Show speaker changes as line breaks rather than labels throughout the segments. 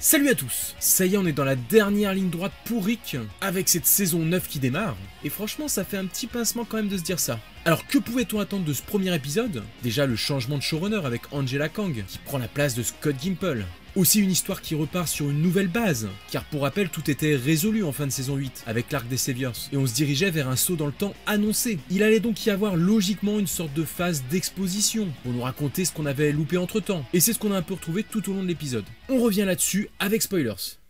Salut à tous. Ça y est, on est dans la dernière ligne droite pour Rick, avec cette saison 9 qui démarre, et franchement ça fait un petit pincement quand même de se dire ça. Alors que pouvait-on attendre de ce premier épisode? Déjà le changement de showrunner avec Angela Kang, qui prend la place de Scott Gimple. Aussi une histoire qui repart sur une nouvelle base, car pour rappel tout était résolu en fin de saison 8, avec l'arc des Saviors, et on se dirigeait vers un saut dans le temps annoncé. Il allait donc y avoir logiquement une sorte de phase d'exposition, pour nous raconter ce qu'on avait loupé entre temps, et c'est ce qu'on a un peu retrouvé tout au long de l'épisode. On revient là-dessus avec spoilers.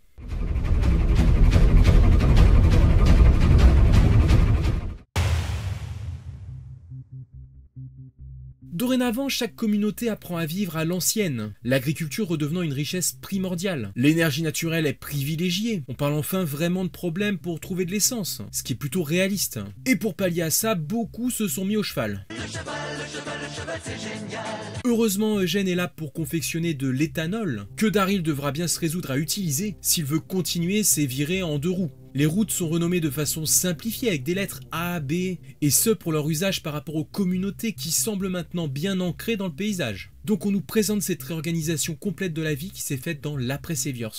Dorénavant, chaque communauté apprend à vivre à l'ancienne, l'agriculture redevenant une richesse primordiale. L'énergie naturelle est privilégiée, on parle enfin vraiment de problèmes pour trouver de l'essence, ce qui est plutôt réaliste. Et pour pallier à ça, beaucoup se sont mis au cheval. Le cheval, c'est génial. Heureusement, Eugène est là pour confectionner de l'éthanol, que Daryl devra bien se résoudre à utiliser s'il veut continuer ses virées en 2 roues. Les routes sont renommées de façon simplifiée avec des lettres A, B, et ce pour leur usage par rapport aux communautés qui semblent maintenant bien ancrées dans le paysage. Donc on nous présente cette réorganisation complète de la vie qui s'est faite dans l'après-Saviors.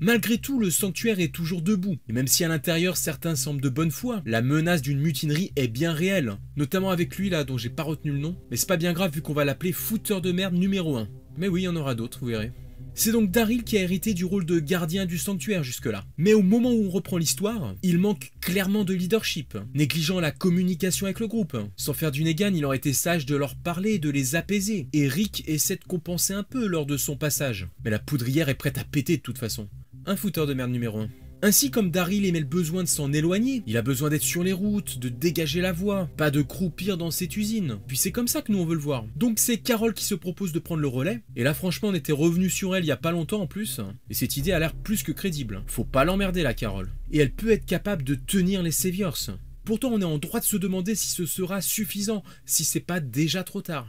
Malgré tout, le sanctuaire est toujours debout, et même si à l'intérieur certains semblent de bonne foi, la menace d'une mutinerie est bien réelle, notamment avec lui là dont j'ai pas retenu le nom, mais c'est pas bien grave vu qu'on va l'appeler fouteur de merde numéro 1. Mais oui, il y en aura d'autres, vous verrez. C'est donc Daryl qui a hérité du rôle de gardien du sanctuaire jusque-là. Mais au moment où on reprend l'histoire, il manque clairement de leadership, négligeant la communication avec le groupe. Sans faire du Negan, il aurait été sage de leur parler, de les apaiser, et Rick essaie de compenser un peu lors de son passage. Mais la poudrière est prête à péter de toute façon. Un fouteur de merde numéro 1. Ainsi comme Daryl aimait le besoin de s'en éloigner, il a besoin d'être sur les routes, de dégager la voie, pas de croupir dans cette usine. Puis c'est comme ça que nous on veut le voir. Donc c'est Carol qui se propose de prendre le relais, et là franchement on était revenu sur elle il y a pas longtemps en plus, et cette idée a l'air plus que crédible. Faut pas l'emmerder la Carol. Et elle peut être capable de tenir les Saviors. Pourtant on est en droit de se demander si ce sera suffisant, si c'est pas déjà trop tard.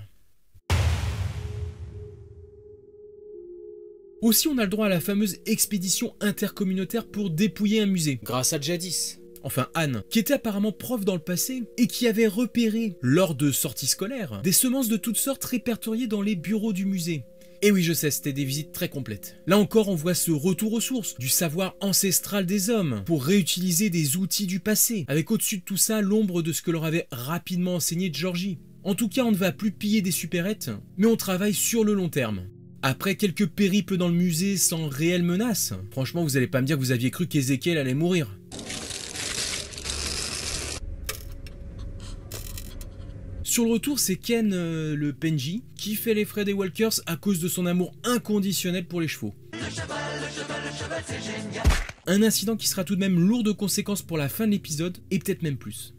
Aussi, on a le droit à la fameuse expédition intercommunautaire pour dépouiller un musée, grâce à Jadis. Enfin Anne, qui était apparemment prof dans le passé et qui avait repéré, lors de sorties scolaires, des semences de toutes sortes répertoriées dans les bureaux du musée. Et oui, je sais, c'était des visites très complètes. Là encore, on voit ce retour aux sources, du savoir ancestral des hommes, pour réutiliser des outils du passé, avec au-dessus de tout ça l'ombre de ce que leur avait rapidement enseigné Georgie. En tout cas, on ne va plus piller des supérettes, mais on travaille sur le long terme. Après quelques périples dans le musée sans réelle menace, franchement vous allez pas me dire que vous aviez cru qu'Ezekiel allait mourir. Sur le retour, c'est Ken, le Penji, qui fait les frais des Walkers à cause de son amour inconditionnel pour les chevaux. Le cheval, c'est génial. Un incident qui sera tout de même lourd de conséquences pour la fin de l'épisode, et peut-être même plus.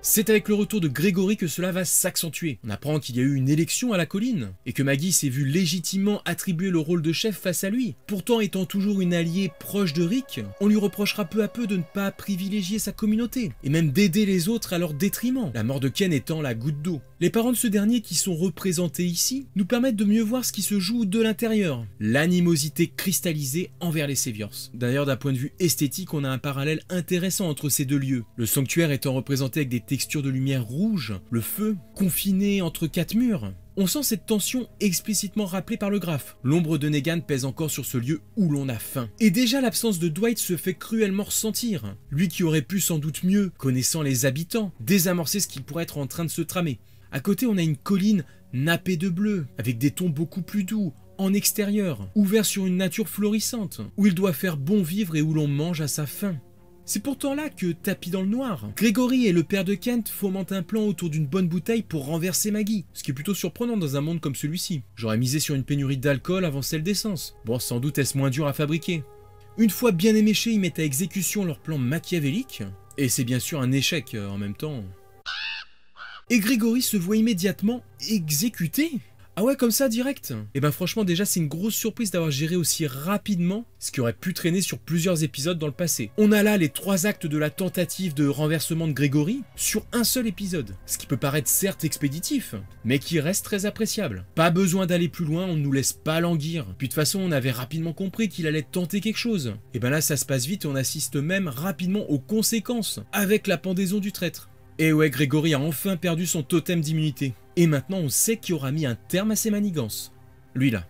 C'est avec le retour de Gregory que cela va s'accentuer. On apprend qu'il y a eu une élection à la colline, et que Maggie s'est vue légitimement attribuer le rôle de chef face à lui. Pourtant étant toujours une alliée proche de Rick, on lui reprochera peu à peu de ne pas privilégier sa communauté, et même d'aider les autres à leur détriment, la mort de Ken étant la goutte d'eau. Les parents de ce dernier qui sont représentés ici nous permettent de mieux voir ce qui se joue de l'intérieur, l'animosité cristallisée envers les Saviors. D'ailleurs d'un point de vue esthétique, on a un parallèle intéressant entre ces deux lieux, le sanctuaire étant représenté avec des textures de lumière rouge, le feu, confiné entre 4 murs. On sent cette tension explicitement rappelée par le graphe. L'ombre de Negan pèse encore sur ce lieu où l'on a faim. Et déjà l'absence de Dwight se fait cruellement ressentir. Lui qui aurait pu sans doute mieux, connaissant les habitants, désamorcer ce qui pourrait être en train de se tramer. À côté on a une colline nappée de bleu, avec des tons beaucoup plus doux, en extérieur, ouvert sur une nature florissante, où il doit faire bon vivre et où l'on mange à sa faim. C'est pourtant là que, tapis dans le noir, Gregory et le père de Kent fomentent un plan autour d'une bonne bouteille pour renverser Maggie, ce qui est plutôt surprenant dans un monde comme celui-ci. J'aurais misé sur une pénurie d'alcool avant celle d'essence. Bon, sans doute est-ce moins dur à fabriquer. Une fois bien éméchés, ils mettent à exécution leur plan machiavélique, et c'est bien sûr un échec en même temps. Et Gregory se voit immédiatement exécuté. Ah ouais, comme ça, direct? Et ben franchement, déjà, c'est une grosse surprise d'avoir géré aussi rapidement ce qui aurait pu traîner sur plusieurs épisodes dans le passé. On a là les 3 actes de la tentative de renversement de Gregory sur un seul épisode. Ce qui peut paraître certes expéditif, mais qui reste très appréciable. Pas besoin d'aller plus loin, on ne nous laisse pas languir. Puis de toute façon, on avait rapidement compris qu'il allait tenter quelque chose. Et ben là, ça se passe vite et on assiste même rapidement aux conséquences, avec la pendaison du traître. Et ouais, Gregory a enfin perdu son totem d'immunité. Et maintenant on sait qui aura mis un terme à ses manigances. Lui là.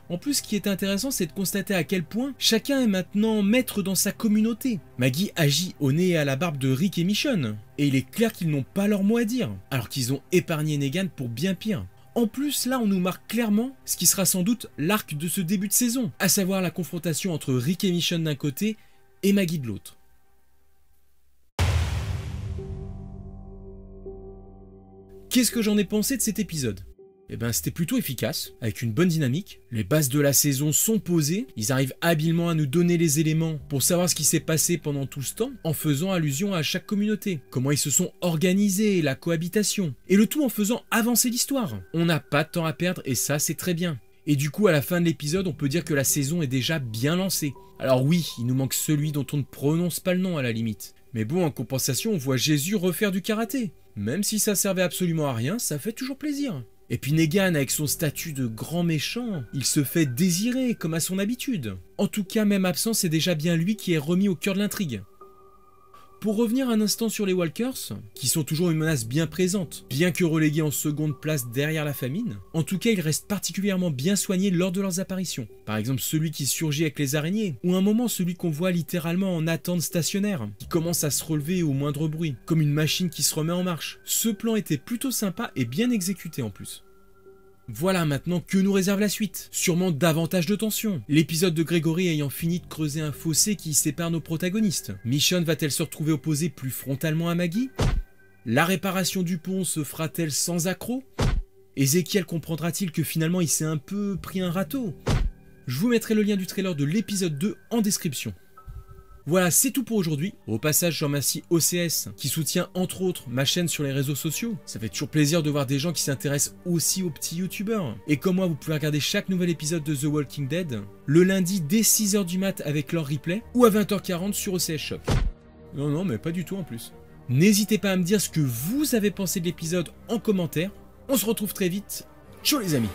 En plus, ce qui est intéressant, c'est de constater à quel point chacun est maintenant maître dans sa communauté. Maggie agit au nez et à la barbe de Rick et Michonne, et il est clair qu'ils n'ont pas leur mot à dire, alors qu'ils ont épargné Negan pour bien pire. En plus, là, on nous marque clairement ce qui sera sans doute l'arc de ce début de saison, à savoir la confrontation entre Rick et Michonne d'un côté et Maggie de l'autre. Qu'est-ce que j'en ai pensé de cet épisode ? Eh ben, c'était plutôt efficace, avec une bonne dynamique. Les bases de la saison sont posées, ils arrivent habilement à nous donner les éléments pour savoir ce qui s'est passé pendant tout ce temps, en faisant allusion à chaque communauté, comment ils se sont organisés, la cohabitation, et le tout en faisant avancer l'histoire. On n'a pas de temps à perdre et ça c'est très bien. Et du coup à la fin de l'épisode on peut dire que la saison est déjà bien lancée. Alors oui, il nous manque celui dont on ne prononce pas le nom à la limite. Mais bon, en compensation on voit Jésus refaire du karaté. Même si ça servait absolument à rien, ça fait toujours plaisir. Et puis Negan, avec son statut de grand méchant, il se fait désirer comme à son habitude. En tout cas, même absent, c'est déjà bien lui qui est remis au cœur de l'intrigue. Pour revenir un instant sur les Walkers, qui sont toujours une menace bien présente, bien que relégués en seconde place derrière la famine, en tout cas ils restent particulièrement bien soignés lors de leurs apparitions. Par exemple celui qui surgit avec les araignées, ou un moment celui qu'on voit littéralement en attente stationnaire, qui commence à se relever au moindre bruit, comme une machine qui se remet en marche. Ce plan était plutôt sympa et bien exécuté en plus. Voilà maintenant que nous réserve la suite. Sûrement davantage de tension. L'épisode de Gregory ayant fini de creuser un fossé qui sépare nos protagonistes. Michonne va-t-elle se retrouver opposée plus frontalement à Maggie? La réparation du pont se fera-t-elle sans accroc? Ezekiel comprendra-t-il que finalement il s'est un peu pris un râteau? Je vous mettrai le lien du trailer de l'épisode 2 en description. Voilà, c'est tout pour aujourd'hui. Au passage, je remercie OCS qui soutient entre autres ma chaîne sur les réseaux sociaux. Ça fait toujours plaisir de voir des gens qui s'intéressent aussi aux petits youtubeurs. Et comme moi, vous pouvez regarder chaque nouvel épisode de The Walking Dead le lundi dès 6h du mat avec leur replay ou à 20h40 sur OCS Shop. Non, mais pas du tout en plus. N'hésitez pas à me dire ce que vous avez pensé de l'épisode en commentaire. On se retrouve très vite. Ciao les amis!